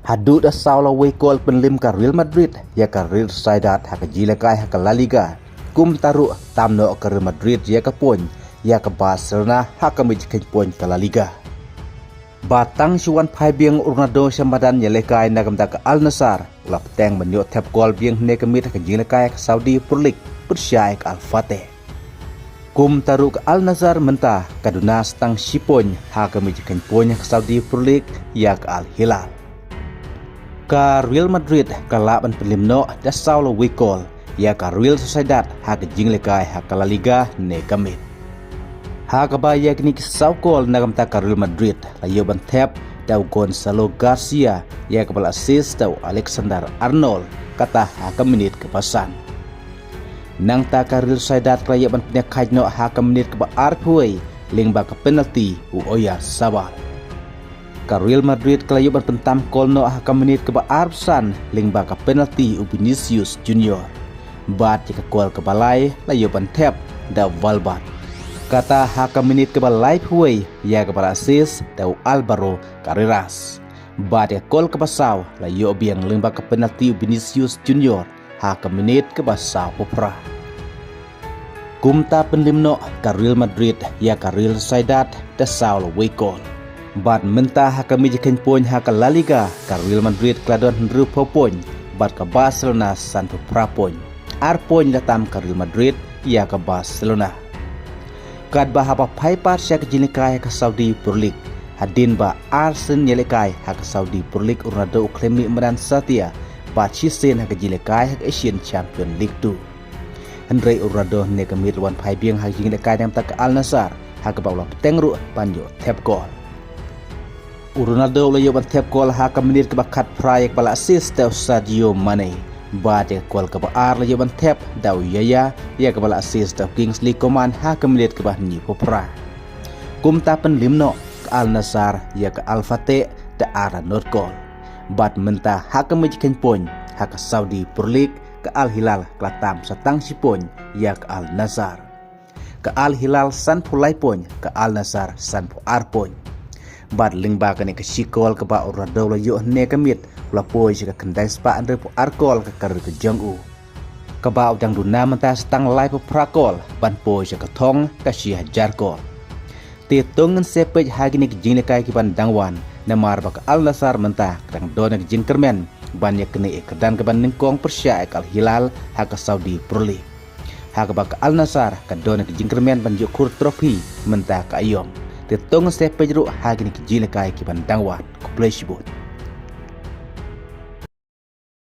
Hadu da saula wekol penlim ka Real Madrid ya ka Real Sociedad ha ka jilakai ha ka La Liga. Kum taru tamno ka Real Madrid ya ka pon ya ka Barcelona ha ka mijkin pon ka La Liga. Batang Juan Pai biang Ronaldo samadan ya lekai na kamda ka Al Nassr lap teng menyo tap gol biang ne ka mit ka jilakai ka Saudi Pro League persyai ka Al Fateh. Kum taru ka Al Nassr menta kaduna stang sipon ha ka mijkin pon ka Saudi Pro League ya ka Al Hilal. Ka Real Madrid ka laban pelimno da saulo wikol ya ka Real Sociedad ha ka jinglekai ha ka La Liga ne kamit. Ha ka ba ya kini saukol na kamta ka Real Madrid layo ban tap daw Gonzalo Garcia ya ka bal assist daw Alexander Arnold kata ha ka menit ke pasan. Nang ta ka Real Sociedad layo ban penyakai no ha ka menit ke ba arpui ling ba ka penalty u Oyar Sabal. Ka Real Madrid kelayo berpentam kol no ha ka menit ke ba Arsan ling ba ka penalty u Vinicius Junior. Bat jika kol ke balai layo ban tap da Valbat. Kata ha ka menit ke ba live way ya ke ba assist da Alvaro Carreras. Bat jika kol ke ba saw layo biang ling ba ka penalty u Vinicius Junior ha ka menit ke ba saw popra. Kumta penlimno ka Real Madrid ya ka Real Sociedad da saw wekol. Bat menta ha ka mijkin pon ha ka La Liga ka Real Madrid kladon rupo pon bat ka Barcelona santo prapon ar pon datam ka Real Madrid ya ka Barcelona kad ba ha pa paipat sya ka jinikai ka Saudi Pro League hadin ba Arsenal yelekai ha ka Saudi Pro League Ronaldo uklemi meran satia bat chisen ha ka jinikai ha ka Asian Champion League 2 Andre Ronaldo ne ka mit wan pai biang ha jinikai dam ta ka Al Nassr ha ka ba tengru panjo tap gol. Ronaldo layo ban tap gol ha ka menit ke bakat proyek bala assist daw Sadio Mane. Bat ya gol ke ba ar layo ban tap daw Yaya ya ke bala assist daw Kingsley Coman ha ka menit ke bah ni popra. Kum tapen limno ke Al Nassr ya ke Al Fateh da ara not gol. Bat menta ha ka mijkin pon ha ka Saudi Pro League ke Al Hilal klatam satang sipon ya ke Al Nassr. Ke Al Hilal san pulai pon ke Al Nassr san pu ar pon. Bat ling ba ka ni ka sikol ka ba Ronaldo layo ne kamit la poi ka kendai spa andre pu arkol ka kar ka jangu ka ba udang duna menta stang lai pu prakol ban poi ka thong ka si hajar kol ti tongen sepej hagi ni jing kai ki ban dangwan na mar ba ka Al Nassr menta krang don ka jing kermen ban ya kene ka dan ka ban ningkong persya Al Hilal ha ka Saudi Pro League ha ka ba ka Al Nassr ka don ka jing kermen ban yukur trofi menta ka ayom Tetong sepej ru hagi ni kijile kai ki bandangwan ko play shibut.